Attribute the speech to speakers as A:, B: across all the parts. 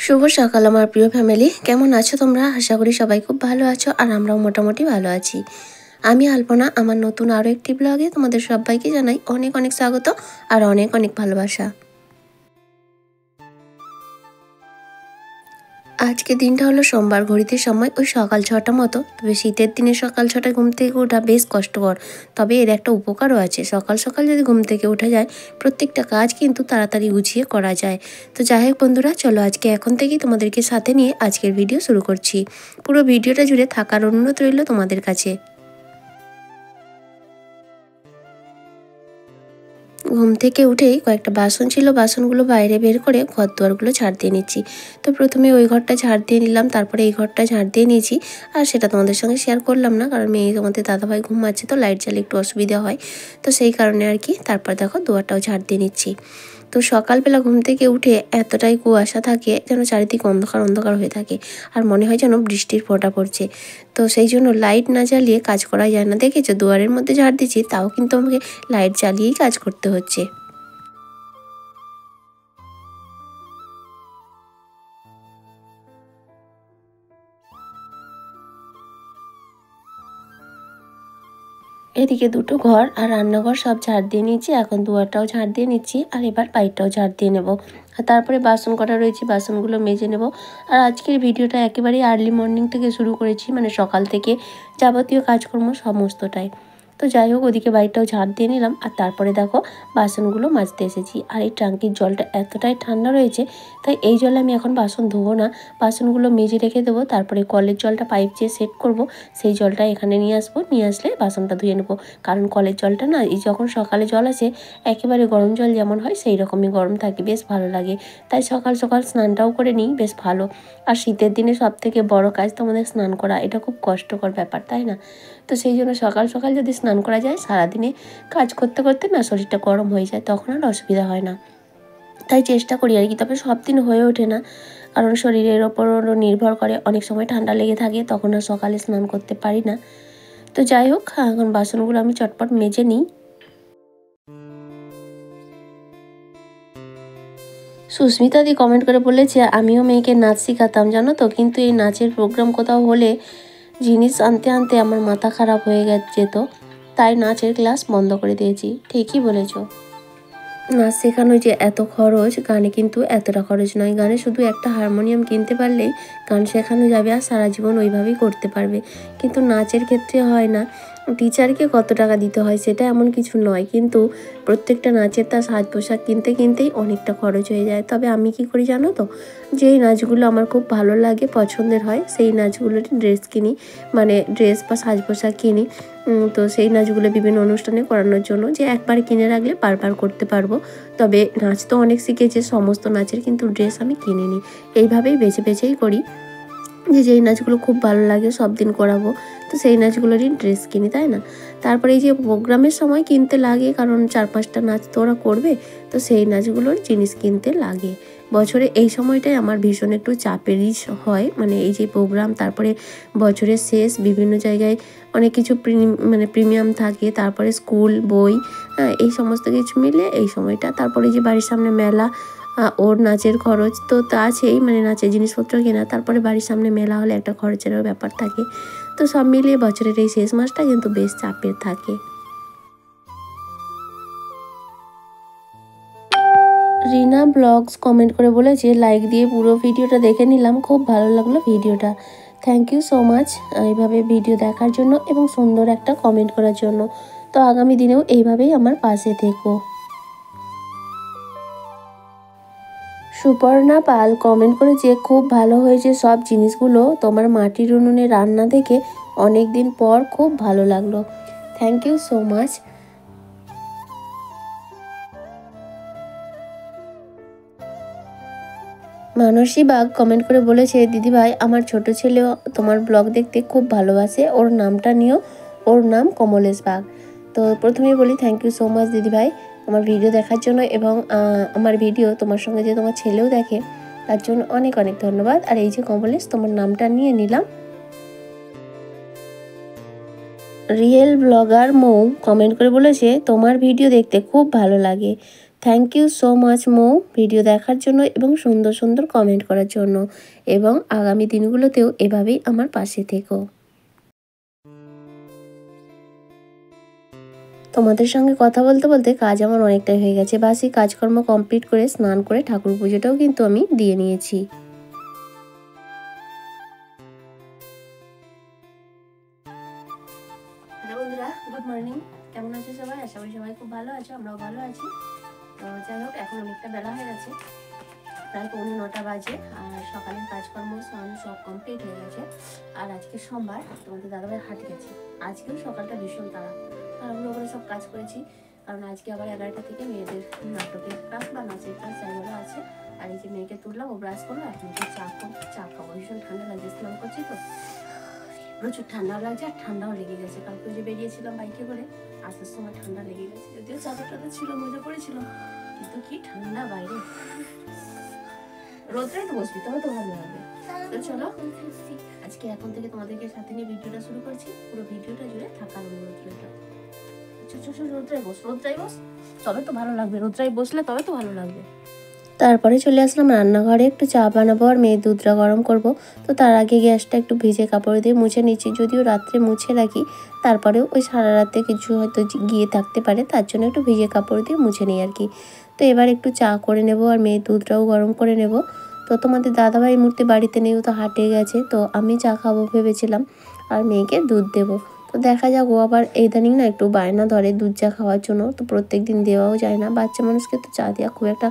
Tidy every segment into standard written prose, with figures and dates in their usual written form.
A: শুভ সকাল আমার প্রিয় ফ্যামিলি, কেমন আছো তোমরা? আশা করি সবাই খুব ভালো আছো আর আমরাও মোটামুটি ভালো আছি। আমি আলপনা, আমার নতুন আরও একটি ব্লগে তোমাদের সবাইকে জানাই অনেক অনেক স্বাগত আর অনেক অনেক ভালোবাসা। আজকে দিনটা হলো সোমবার, ঘড়িতে সময় ওই সকাল 6টা মতো। তবে শীতের দিনে সকাল 6টায় ঘুম থেকে ওঠা বেশ কষ্টকর, তবে এর একটা উপকারও আছে। সকাল সকাল যদি ঘুম থেকে ওঠা যায়, প্রত্যেকটা কাজ কিন্তু তাড়াতাড়ি গুছিয়ে করা যায়। তো যাই হোক বন্ধুরা, চলো আজকে এখন থেকেই তোমাদেরকে সাথে নিয়ে আজকের ভিডিও শুরু করছি। পুরো ভিডিওটা জুড়ে থাকার অনুরোধ রইল তোমাদের কাছে। ঘুম থেকে উঠেই কয়েকটা বাসন ছিল, বাসনগুলো বাইরে বের করে ঘর দুয়ারগুলো ঝাড় দিয়ে নিচ্ছি। তো প্রথমে ওই ঘরটা ঝাড় দিয়ে নিলাম, তারপরে এই ঘরটা ঝাড় দিয়ে নিয়েছি। আর সেটা তোমাদের সঙ্গে শেয়ার করলাম না, কারণ মেয়ে তোমাদের দাদাভাই ঘুমাচ্ছে, তো লাইট জ্বালে একটু অসুবিধা হয়, তো সেই কারণে আর কি। তারপর দেখো দুয়ারটাও ঝাড় দিয়ে নিচ্ছি। তো সকালবেলা ঘুম থেকে উঠে এতটাই কুয়াশা থাকে যেন চারিদিক অন্ধকার অন্ধকার হয়ে থাকে, আর মনে হয় যেন বৃষ্টির ফোঁটা পড়ছে। তো সেই জন্য লাইট না জ্বালিয়ে কাজ করা যায় না। দেখেছো, দুয়ারের মধ্যে ঝাড় দিচ্ছি, তাও কিন্তু আমাকে লাইট জ্বালিয়েই কাজ করতে হচ্ছে। এদিকে দুটো ঘর আর রান্নাঘর সব ঝাড় দিয়ে নিয়েছি, এখন দুয়ারটাও ঝাড় দিয়ে নিচ্ছি, আর এবার বাইরটাও ঝাড় দিয়ে নেব। আর তারপরে বাসন কটা রয়েছে, বাসনগুলো মেজে নেব। আর আজকের ভিডিওটা একেবারেই আর্লি মর্নিং থেকে শুরু করেছি, মানে সকাল থেকে যাবতীয় কাজকর্ম সমস্তটাই। তো যাই হোক, ওদিকে বাড়িটাও ঝাড় দিয়ে নিলাম, আর তারপরে দেখো বাসনগুলো মাজতে এসেছি। আর এই ট্যাঙ্কির জলটা এতটাই ঠান্ডা রয়েছে, তাই এই জলে আমি এখন বাসন ধোবো না, বাসনগুলো মেজে রেখে দেবো। তারপরে কলের জলটা পাইপ দিয়ে সেট করব, সেই জলটা এখানে নিয়ে আসবো, নিয়ে আসলে বাসনটা ধুয়ে নেবো। কারণ কলের জলটা না, এই যখন সকালে জল আসে একেবারে গরম জল যেমন হয় সেই রকমই গরম থাকে, বেশ ভালো লাগে। তাই সকাল সকাল স্নানটাও করে নিই, বেশ ভালো। আর শীতের দিনে সব থেকে বড় কাজ তোমাদের স্নান করা, এটা খুব কষ্টকর ব্যাপার, তাই না? তো সেই জন্য সকাল সকাল যদি স্নান করা যায়, সারাদিনে কাজ করতে করতে না শরীরটা গরম হয়ে যায়, তখন আর অসুবিধা হয় না। তাই চেষ্টা করি আর কি, তবে সব দিন হয়ে ওঠে না, কারণ শরীরের ওপরও নির্ভর করে। অনেক সময় ঠান্ডা লেগে থাকে, তখন আর সকালে স্নান করতে পারি না। তো যাই হোক, এখন বাসনগুলো আমি চটপট মেজে নিই। সুস্মিতা দি কমেন্ট করে বলেছে, আমিও মেয়েকে নাচ শেখাতাম জানো তো, কিন্তু এই নাচের প্রোগ্রাম কোথাও হলে জিনিস আনতে আনতে আমার মাথা খারাপ হয়ে যেত, তাই নাচের ক্লাস বন্ধ করে দিয়েছি। ঠিকই বলেছো। নাচ শেখানো যে এত খরচ, গানে কিন্তু এতটা খরচ নয়। গানে শুধু একটা হারমোনিয়াম কিনতে পারলেই গান শেখানো যাবে, আর সারা জীবন ওইভাবেই করতে পারবে। কিন্তু নাচের ক্ষেত্রে হয় না, টিচারকে কত টাকা দিতে হয় সেটা এমন কিছু নয়, কিন্তু প্রত্যেকটা নাচের তার সাজ পোশাক কিনতে কিনতেই অনেকটা খরচ হয়ে যায়। তবে আমি কি করি জানো তো, যেই নাচগুলো আমার খুব ভালো লাগে, পছন্দের হয়, সেই নাচগুলোরই ড্রেস কিনি, মানে ড্রেস বা সাজ পোশাক কিনি। তো সেই নাচগুলো বিভিন্ন অনুষ্ঠানে করানোর জন্য, যে একবার কিনে রাখলে বারবার করতে পারবো। তবে নাচ তো অনেক শিখেছে, সমস্ত নাচের কিন্তু ড্রেস আমি কিনিনি। এইভাবেই বেছে বেছেই করি, যে যেই নাচগুলো খুব ভালো লাগে সব দিন করাবো, তো সেই নাচগুলোরই ড্রেস কিনি, তাই না? তারপরে এই যে প্রোগ্রামের সময় কিনতে লাগে, কারণ 4-5টা নাচ তো ওরা করবে, তো সেই নাচগুলোর জিনিস কিনতে লাগে। বছরে এই সময়টাই আমার ভীষণ একটু চাপেরই হয়, মানে এই যে প্রোগ্রাম, তারপরে বছরের শেষ, বিভিন্ন জায়গায় অনেক কিছু মানে প্রিমিয়াম থাকে, তারপরে স্কুল বই, হ্যাঁ, এই সমস্ত কিছু মিলে এই সময়টা। তারপরে যে বাড়ির সামনে মেলা, ওর নাচের খরচ তো আছেই, মানে নাচের জিনিসপত্র কেনা, তারপরে বাড়ির সামনে মেলা হলে একটা খরচেরও ব্যাপার থাকে। তো সব মিলিয়ে বছরের এই শেষ মাসটা কিন্তু বেশ চাপের থাকে। রিনা ব্লগস কমেন্ট করে বলেছে, লাইক দিয়ে পুরো ভিডিওটা দেখে নিলাম, খুব ভালো লাগলো ভিডিওটা। থ্যাংক ইউ সো মাচ এইভাবে ভিডিও দেখার জন্য এবং সুন্দর একটা কমেন্ট করার জন্য। তো আগামী দিনেও এইভাবেই আমার পাশে থেকো। সুপর্ণা পাল কমেন্ট করেছে, খুব ভালো হয়েছে সব জিনিসগুলো, তোমার মাটির উনুনে রান্না দেখে অনেক দিন পর খুব ভালো লাগলো। Thank you so much. Mansi Bag comment করে বলেছে, দিদিভাই আমার ছোট ছেলেও তোমার ব্লগ দেখতে খুব ভালোবাসে, ওর নামটা নিও, ওর নাম কমলেশ বাগ। তো প্রথমেই বলি থ্যাংক ইউ সো মাচ দিদিভাই আমার ভিডিও দেখার জন্য, এবং আমার ভিডিও তোমার সঙ্গে যে তোমার ছেলেও দেখে, তার জন্য অনেক অনেক ধন্যবাদ। আর এই যে কমলেশ, তোমার নামটা নিয়ে নিলাম। রিয়েল ব্লগার মৌ কমেন্ট করে বলেছে তোমার ভিডিও দেখতে খুব ভালো লাগে। Thank you so much Mou, video দেখার জন্য এবং সুন্দর সুন্দর কমেন্ট করার জন্য, এবং আগামী দিনগুলোতেও এভাবেই আমার পাশে থেকো। তোমাদের সঙ্গে কথা বলতে বলতে কাজ আমার অনেকটাই হয়ে গেছে। বাসি কাজকর্ম কমপ্লিট করে স্নান করে ঠাকুর পুজোটাও কিন্তু আমি দিয়ে নিয়েছি। হ্যালো বন্ধুরা, গুড মর্নিং। কেমন আছো সবাই? আশা করি সবাই খুব ভালো আছো, আমরাও ভালো আছি। তো যাই হোক, এখন অনেকটা বেলা হয়ে গেছে, প্রায় 9:45 বাজে। আর সকালের কাজকর্ম স্নান সব কমপ্লিট হয়ে গেছে। আর আজকে সোমবার, তোমাদের দাদাভাই হাট গেছে। আজকেও সকালটা ভীষণ তাড়াহুড়ো করে সব কাজ করেছি, কারণ আজকে আবার 11টা থেকে মেয়েদের নাটকের ক্লাস বা নাচের ক্লাস যাইগুলো আছে। আর এই যে মেয়েকে তুললাম, ও ব্রাশ করলো, এখন চা খাবো। ভীষণ ঠান্ডা লাগছে, স্নান করছি তো প্রচুর ঠান্ডাও লাগছে, আর ঠান্ডাও লেগে গেছে। কালকে যে বেরিয়েছিলাম বাইকে করে, আসার সময় ঠান্ডা লেগে গেছে। যদিও চাদর টাদর ছিল, মজা পড়েছিল, কিন্তু কি ঠান্ডা বাইরে। রোদ্রে তো বসবি, তবে তো ভালো লাগবে। তো চলো, আজকে এখন থেকে তোমাদেরকে সাথে নিয়ে ভিডিওটা শুরু করছি। পুরো ভিডিওটা জুড়ে থাকার অনুরোধ রইল। রোদ্রাই বস, তবে তো ভালো লাগবে। রোদ্রাই বসলে তবে তো ভালো লাগবে। তারপরে চলে আসলাম রান্নাঘরে, একটু চা বানাবো আর মেয়ের দুধটা গরম করব। তো তার আগে গ্যাসটা একটু ভিজে কাপড় দিয়ে মুছে নিচ্ছি। যদিও রাত্রে মুছে রাখি, তারপরেও ওই সারা রাতে কিছু হয়তো গিয়ে থাকতে পারে, তার জন্য একটু ভিজে কাপড় দিয়ে মুছে নিই আর কি। তো এবার একটু চা করে নেব আর মেয়ের দুধটাও গরম করে নেব। তো তোমাদের দাদাভাই এই মুহূর্তে বাড়িতে নেই, তো হাটে গেছে। তো আমি চা খাবো ভেবেছিলাম আর মেয়েকে দুধ দেবো। তো দেখা যাক, ও আবার ইদানিং না একটু বায়না ধরে দুধ চা খাওয়ার জন্য। তো প্রত্যেক দিন দেওয়াও যায় না, বাচ্চা মানুষকে তো চা দেওয়া খুব একটা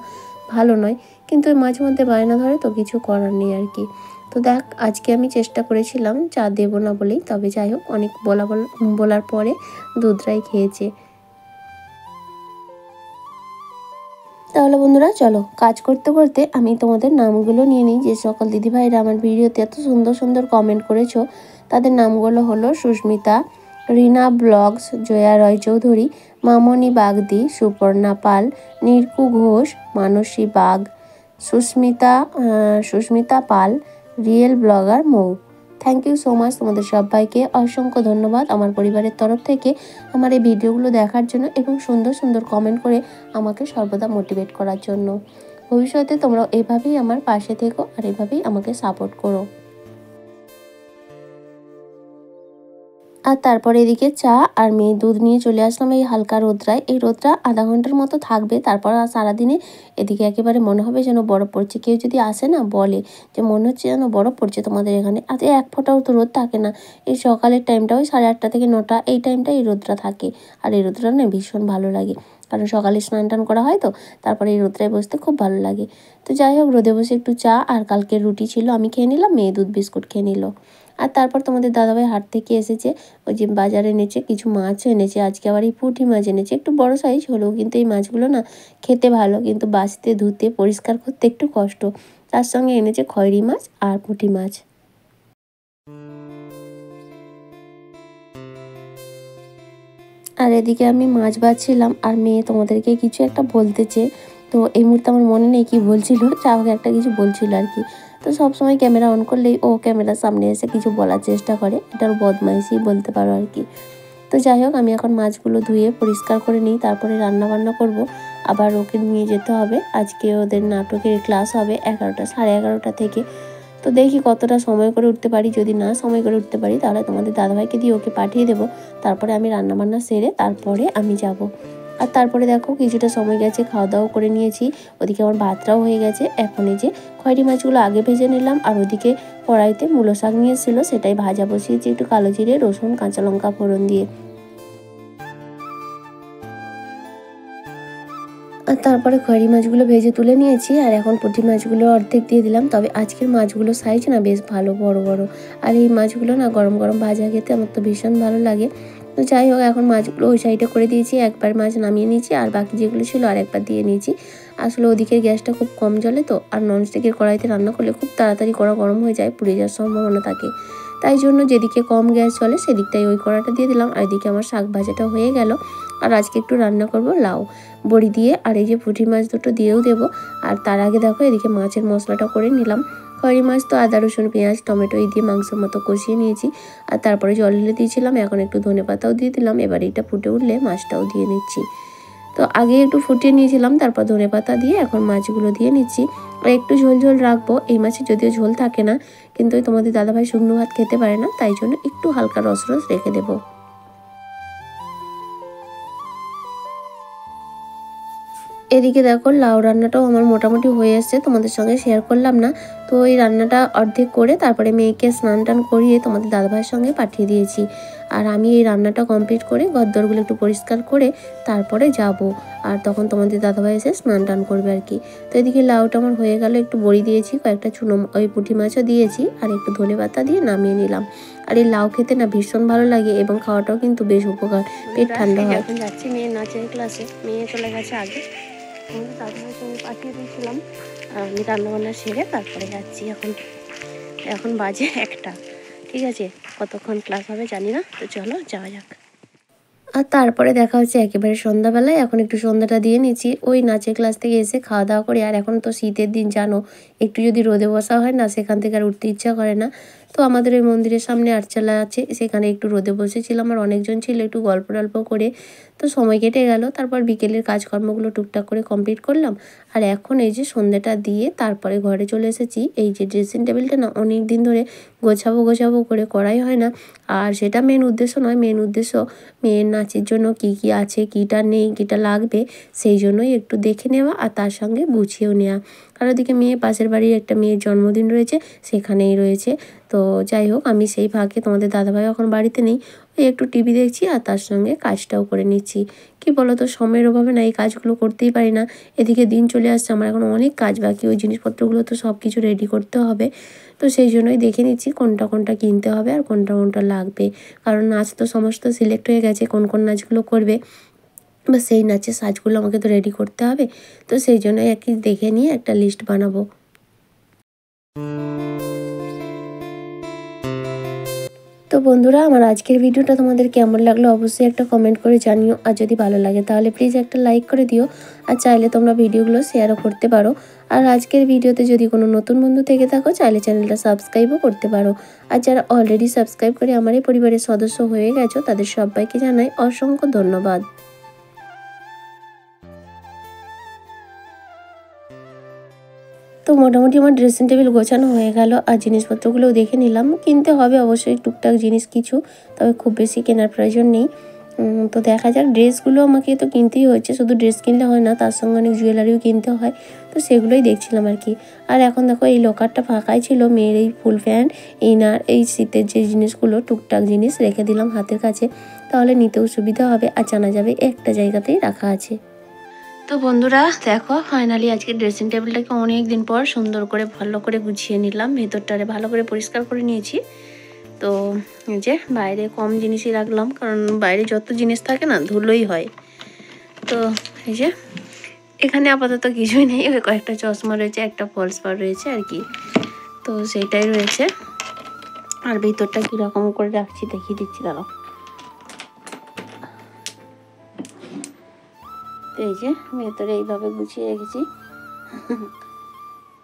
A: ভালো নয়, কিন্তু মাঝে মধ্যে বায়না ধরে, তো কিছু করার নেই আর কি। তো দেখ, আজকে আমি চেষ্টা করেছিলাম চা দেবো না বলেই, তবে যাই হোক, অনেক বলার পরে দুধটাই খেয়েছে। তাহলে বন্ধুরা চলো, কাজ করতে করতে আমি তোমাদের নামগুলো নিয়ে নিই। যে সকল দিদিভাইরা আমার ভিডিওতে এত সুন্দর সুন্দর কমেন্ট করেছো, তাদের নামগুলো হলো সুস্মিতা, রিনা ব্লগস, জয়া রয়চৌধুরী, মামনি বাগদি, সুপর্ণা পাল, নির্কু Ghosh, Manasi Bag, Susmita Pal, real blogger Mou. Thank you so much, তোমাদের সবাইকে অসংখ্য ধন্যবাদ আমার পরিবারের তরফ থেকে আমার এই ভিডিওগুলো দেখার জন্য এবং সুন্দর সুন্দর কমেন্ট করে আমাকে সর্বদা মোটিভেট করার জন্য। ভবিষ্যতে তোমরা এভাবেই আমার পাশে থেকো আর এভাবেই আমাকে সাপোর্ট করো। আর তারপরে এদিকে চা আর মেয়ে দুধ নিয়ে চলে আসলাম এই হালকা রোদ্রায়। এই রোদটা আধা ঘন্টার মতো থাকবে, তারপর আর সারাদিনে এদিকে একেবারে মনে হবে যেন বরফ পড়ছে। কেউ যদি আসে না, বলে যে মনে হচ্ছে যেন বরফ পড়ছে তোমাদের এখানে। আর এক ফোঁটাও তো রোদ থাকে না। এই সকালের টাইমটা ওই 8:30 থেকে 9টা, এই টাইমটা এই রোদটা থাকে। আর এই রোদটা না ভীষণ ভালো লাগে, কারণ সকালে স্নান টান করা হয়, তো তারপরে এই রোদটায় বসতে খুব ভালো লাগে। তো যাই হোক, রোদে বসে একটু চা আর কালকের রুটি ছিল আমি খেয়ে নিলাম, মেয়ে দুধ বিস্কুট খেয়ে নিল। আর তারপর তোমাদের দাদাভাই হাট থেকে এসেছে, ওই যে বাজারে এনেছে কিছু মাছ এনেছে। আজকে আবার এই পুঁটি মাছ এনেছে, একটু বড় সাইজ হলেও কিন্তু এই মাছগুলো না খেতে ভালো, কিন্তু বাছতে ধুতে পরিষ্কার করতে একটু কষ্ট। তার সঙ্গে এনেছে খয়রি মাছ আর পুঁটি মাছ। আর এদিকে আমি মাছ বাছছিলাম আর মেয়ে তোমাদেরকে কিছু একটা বলতেছে। তো এই মুহূর্তে আমার মনে নেই কি বলছিল, চাওকে একটা কিছু বলছিল আর কি। তো সবসময় ক্যামেরা অন করলেই ও ক্যামেরার সামনে এসে কিছু বলার চেষ্টা করে, এটার বদমাইশি বলতে পারো আর কি। তো যাই হোক, আমি এখন মাছগুলো ধুয়ে পরিষ্কার করে নিই, তারপরে রান্না বান্না করব। আবার ওকে নিয়ে যেতে হবে, আজকে ওদের নাটকের ক্লাস হবে 11টা, 11:30 থেকে। তো দেখি কতটা সময় করে উঠতে পারি। যদি না সময় করে উঠতে পারি, তাহলে তোমাদের দাদাভাইকে দিয়ে ওকে পাঠিয়ে দেবো। তারপরে আমি রান্নাবান্না সেরে তারপরে আমি যাব। আর তারপরে দেখো, কিছুটা সময় গেছে, খাওয়া দাওয়া করে নিয়েছি। ওদিকে আমার ভাতটাও হয়ে গেছে। এখন এই যে খয়রি মাছগুলো আগে ভেজে নিলাম, আর ওদিকে কড়াইতে মূলো শাক নিয়ে এসেছিলো, সেটাই ভাজা বসিয়েছি একটু কালো জিরে, রসুন, কাঁচা লঙ্কা ফোড়ন দিয়ে। আর তারপরে খয়রি মাছগুলো ভেজে তুলে নিয়েছি, আর এখন পুঁটি মাছগুলো অর্ধেক দিয়ে দিলাম। তবে আজকের মাছগুলো সাইজ না বেশ ভালো, বড় বড়। আর এই মাছগুলো না গরম গরম ভাজা খেতে আমার তো ভীষণ ভালো লাগে। তো যাই হোক, এখন মাছগুলো ওই সাইডে করে দিয়েছি, একবার মাছ নামিয়ে নিয়েছি, আর বাকি যেগুলো ছিল আর একবার দিয়ে নিয়েছি। আসলে ওদিকের গ্যাসটা খুব কম জ্বলে, তো আর ননস্টিকের কড়াইতে রান্না করলে খুব তাড়াতাড়ি কড়া গরম হয়ে যায়, পুড়ে যাওয়ার সম্ভাবনা থাকে। তাই জন্য যেদিকে কম গ্যাস চলে সেদিকটাই ওই কড়াটা দিয়ে দিলাম। আর এদিকে আমার শাক ভাজাটা হয়ে গেল। আর আজকে একটু রান্না করব লাউ বড়ি দিয়ে, আর এই যে পুঁটি মাছ দুটো দিয়েও দেবো। আর তার আগে দেখো, এদিকে মাছের মশলাটা করে নিলাম। খয়রি মাছ তো আদা রসুন পেঁয়াজ টমেটো এই দিয়ে মাংসের মতো কষিয়ে নিয়েছি। আর তারপরে জল ঢেলে দিয়েছিলাম, এখন একটু ধনেপাতাও দিয়ে দিলাম। এবার এটা ফুটে উঠলে মাছটাও দিয়ে নিচ্ছি। তো আগে একটু ফুটিয়ে নিয়েছিলাম, তারপর ধনেপাতা দিয়ে এখন মাছগুলো দিয়ে নিচ্ছি। আর একটু ঝোল ঝোল রাখবো, এই মাছে যদিও ঝোল থাকে না, কিন্তু তোমাদের দাদাভাই শুকনো ভাত খেতে পারে না, তাই জন্য একটু হালকা রস রস রেখে দেবো। এদিকে দেখো লাউ রান্নাটাও আমার মোটামুটি হয়ে এসছে, তোমাদের সঙ্গে শেয়ার করলাম না। তো এই রান্নাটা অর্ধেক করে তারপরে মেয়েকে স্নান টান করিয়ে তোমাদের দাদাভাইয়ের সঙ্গে পাঠিয়ে দিয়েছি। আর আমি এই রান্নাটা কমপ্লিট করে ঘরদোরগুলো একটু পরিষ্কার করে তারপরে যাব। আর তখন তোমাদের দাদাভাই এসে স্নান টান করবে আর কি। তো এদিকে লাউটা আমার হয়ে গেল, একটু বড়ি দিয়েছি, কয়েকটা চুনো ওই পুঁটি মাছও দিয়েছি, আর একটু ধনেপাতা দিয়ে নামিয়ে নিলাম। আর এই লাউ খেতে না ভীষণ ভালো লাগে এবং খাওয়াটাও কিন্তু বেশ উপকার, পেট ঠান্ডা হয়। এখন যাচ্ছি মেয়ের নাচের ক্লাসে, মেয়ে চলে গেছে আগে, দাদাভাইয়ের সঙ্গে পাঠিয়ে দিয়েছিলাম। আর আমি রান্নাবান্না সেরে তারপরে যাচ্ছি। এখন বাজে 1টা। ঠিক আছে, কতক্ষণ ক্লাস হবে জানি না, তো চলো যাওয়া যাক। আর তারপরে দেখা হচ্ছে একেবারে সন্ধ্যাবেলায়। এখন একটু সন্ধ্যাটা দিয়ে নিচ্ছি, ওই নাচের ক্লাস থেকে এসে খাওয়া দাওয়া করি। আর এখন তো শীতের দিন জানো, একটু যদি রোদে বসা হয় না, সেখান থেকে আর উঠতে ইচ্ছা করে না। তো আমাদের ওই মন্দিরের সামনে আটচালা আছে, সেখানে একটু রোদে বসেছিলাম, আর অনেকজন ছিল, একটু গল্প টল্প করে তো সময় কেটে গেল। তারপর বিকেলের কাজকর্মগুলো টুকটাক করে কমপ্লিট করলাম। আর এখন এই যে সন্ধ্যাটা দিয়ে তারপরে ঘরে চলে এসেছি। এই যে ড্রেসিং টেবিলটা না অনেক দিন ধরে গোছাবো করে করাই হয় না। আর সেটা মেন উদ্দেশ্য নয়, মেন উদ্দেশ্য মেয়ের নাচের জন্য কি কি আছে, কিটা নেই, কিটা লাগবে, সেই জন্যই একটু দেখে নেওয়া আর তার সঙ্গে গুছিয়েও নেওয়া। আর ওদিকে মেয়ে পাশের বাড়ির একটা মেয়ের জন্মদিন রয়েছে, সেখানেই রয়েছে। তো যাই হোক, আমি সেই ফাঁকে তোমাদের দাদাভাই এখন বাড়িতে নেই, ওই একটু টিভি দেখছি আর তার সঙ্গে কাজটাও করে নিচ্ছি। কি বলো তো, সময়ের অভাবে না এই কাজগুলো করতেই পারি না। এদিকে দিন চলে আসছে, আমার এখন অনেক কাজ বাকি, ওই জিনিসপত্রগুলো তো সব কিছু রেডি করতে হবে। তো সেই জন্যই দেখে নিচ্ছি কোনটা কোনটা কিনতে হবে আর কোনটা কোনটা লাগবে। কারণ নাচ তো সমস্ত সিলেক্ট হয়ে গেছে, কোন কোন নাচগুলো করবে, বা সেই নাচের সাজগুলো আমাকে তো রেডি করতে হবে। তো সেই জন্যই আর কি দেখে নিয়ে একটা লিস্ট বানাবো। তো বন্ধুরা, আমার আজকের ভিডিওটা তোমাদের কেমন লাগলো অবশ্যই একটা কমেন্ট করে জানিও। আর যদি ভালো লাগে তাহলে প্লিজ একটা লাইক করে দিও। আর চাইলে তোমরা ভিডিওগুলো শেয়ারও করতে পারো। আর আজকের ভিডিওতে যদি কোনো নতুন বন্ধু থেকে থাকো, চাইলে চ্যানেলটা সাবস্ক্রাইবও করতে পারো। আর যারা অলরেডি সাবস্ক্রাইব করে আমার এই পরিবারের সদস্য হয়ে গেছো, তাদের সবাইকে জানাই অসংখ্য ধন্যবাদ। তো মোটামুটি আমার ড্রেসিং টেবিল গোছানো হয়ে গেল, আর জিনিসপত্রগুলোও দেখে নিলাম। কিনতে হবে অবশ্যই টুকটাক জিনিস কিছু, তবে খুব বেশি কেনার প্রয়োজন নেই। তো দেখা যাক, ড্রেসগুলো আমাকে তো কিনতেই হচ্ছে, শুধু ড্রেস কিনলে হয় না, তার সঙ্গে অনেক জুয়েলারিও কিনতে হয়। তো সেগুলোই দেখছিলাম আর কি। আর এখন দেখো এই লকারটা ফাঁকাই ছিল, মেয়ের এই ফুল প্যান্ট, ইনার, এই শীতের যে জিনিসগুলো টুকটাক জিনিস রেখে দিলাম হাতের কাছে, তাহলে নিতেও সুবিধা হবে আর জানা যাবে একটা জায়গাতেই রাখা আছে। তো বন্ধুরা দেখো, ফাইনালি আজকে ড্রেসিং টেবিলটাকে অনেক দিন পর সুন্দর করে ভালো করে গুছিয়ে নিলাম, ভেতরটারে ভালো করে পরিষ্কার করে নিয়েছি। তো এই যে বাইরে কম জিনিসই রাখলাম, কারণ বাইরে যত জিনিস থাকে না ধুলোই হয়। তো এই যে এখানে আপাতত কিছুই নেই, ওই কয়েকটা চশমা রয়েছে, একটা ফলস পার রয়েছে আর কি, তো সেইটাই রয়েছে। আর ভেতরটা কীরকম করে রাখছি দেখিয়ে দিচ্ছি, দাঁড়াও। তো এই যে ভেতরে এইভাবে গুছিয়ে রেখেছি।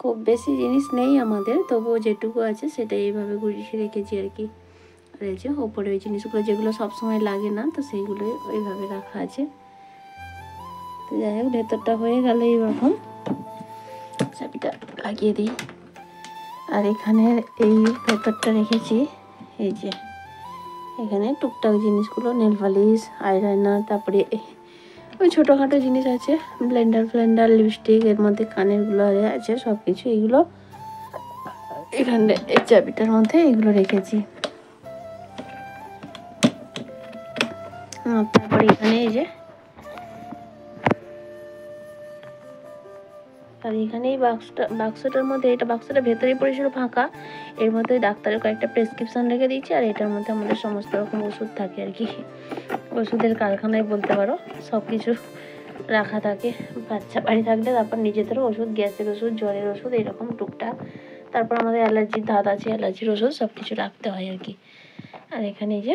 A: খুব বেশি জিনিস নেই আমাদের, তবুও যেটুকু আছে সেটা এইভাবে গুছিয়ে রেখেছি আর কি। আর এই যে ওপরে ওই জিনিসগুলো যেগুলো সবসময় লাগে না, তো সেইগুলোই ওইভাবে রাখা আছে। তো যাই হোক, ভেতরটা হয়ে গেল এইরকম, চাবিটা লাগিয়ে দিই। আর এখানে এই ভেতরটা রেখেছি, এই যে এখানে টুকটাক জিনিসগুলো, নেল পালিশ, আইলাইনার, তারপরে ওই ছোটোখাটো জিনিস আছে, ব্লেন্ডার, লিপস্টিক, এর মধ্যে কানেরগুলো আছে, সব কিছু এইগুলো এখানে এই চাবিটার মধ্যে এইগুলো রেখেছি। তারপরে এখানে এই যে, আর এখানে এই বাক্সটার মধ্যে, এটা বাক্সটা ভেতরেই পড়েছিল ফাঁকা, এর মধ্যে ডাক্তারের কয়েকটা প্রেসক্রিপশন রেখে দিয়েছি। আর এটার মধ্যে আমাদের সমস্ত রকম ওষুধ থাকে আর কি, ওষুধের কারখানায় বলতে পারো, সব কিছু রাখা থাকে। বাচ্চা বাড়ি থাকলে তারপর নিজেদেরও ওষুধ, গ্যাসের ওষুধ, জ্বরের ওষুধ, এরকম টুকটাক। তারপর আমাদের অ্যালার্জির ধাত আছে, অ্যালার্জির ওষুধ, সব কিছু রাখতে হয় আর কি। আর এখানে এই যে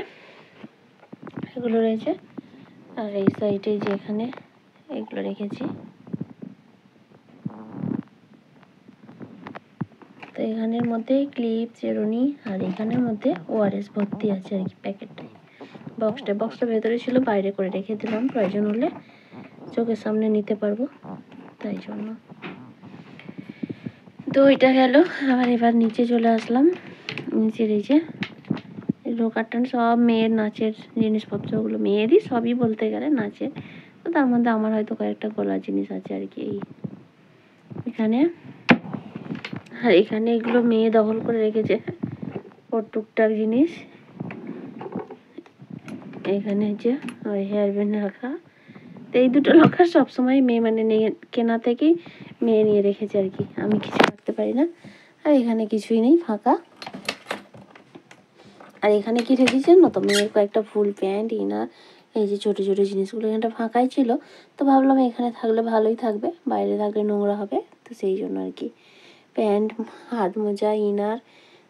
A: এগুলো রয়েছে, আর এই সাইডে যে এখানে এগুলো রেখেছি। তো তো এখানের মধ্যে ক্লিপ, চেরুনি আর এখানের মধ্যে ওআরএস ভর্তি আছে আর কি প্যাকেটটায়। বক্সটা ভেতরে ছিল, বাইরে করে রেখে দিলাম, প্রয়োজন হলে চোখের সামনে নিতে পারবো, তাই জন্য। তো এটা গেল। এবার নিচে চলে আসলাম। নিচের এই যে লোকারটান সব মেয়ের নাচের জিনিসপত্রগুলো, মেয়েরই সবই বলতে গেলে নাচের। তো তার মধ্যে আমার হয়তো কয়েকটা গলার জিনিস আছে আর কি। এখানে আর এখানে এগুলো মেয়ে দখল করে রেখেছে ওর টুকটাক জিনিস। এখানে যে ওই হেয়ার ব্যান্ড রাখা। তো এই দুটো লকার সবসময় মেয়ে মানে কেনা থেকেই মেয়ে নিয়ে রেখেছে আর কি, আমি কিছু রাখতে পারি না। আর এখানে কিছুই নেই, ফাঁকা। আর এখানে কি রেখেছি জানো তো, মেয়ের কয়েকটা ফুল প্যান্ট, ইনার, এই যে ছোটো ছোটো জিনিসগুলো এখানটা ফাঁকাই ছিল। তো ভাবলাম এখানে থাকলে ভালোই থাকবে, বাইরে থাকলে নোংরা হবে, তো সেই জন্য আর কি। প্যান্ট, হাত মোজা, ইনার,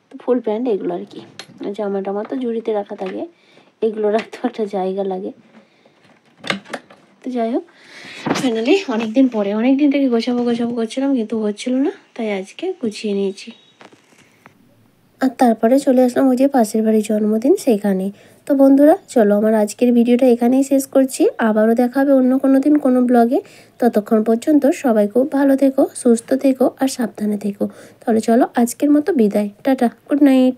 A: তো ফুল প্যান্ট এগুলো আর কি। জামা টামা তো ঝুড়িতে রাখা থাকে, এগুলো রাখতেও একটা জায়গা লাগে। তো যাই হোক, ফাইনালি অনেক দিন থেকে গোছাবো করছিলাম, কিন্তু হচ্ছিল না, তাই আজকে গুছিয়ে নিয়েছি। আর তারপরে চলে আসলাম ওই যে পাশের বাড়ির জন্মদিন, সেখানে। তো বন্ধুরা চলো, আমার আজকের ভিডিওটা এখানেই শেষ করছি। আবারও দেখা হবে অন্য কোনো দিন কোনো ব্লগে। ততক্ষণ পর্যন্ত সবাই খুব ভালো থেকো, সুস্থ থেকো আর সাবধানে থেকো। তাহলে চলো আজকের মতো বিদায়, টাটা, গুড নাইট।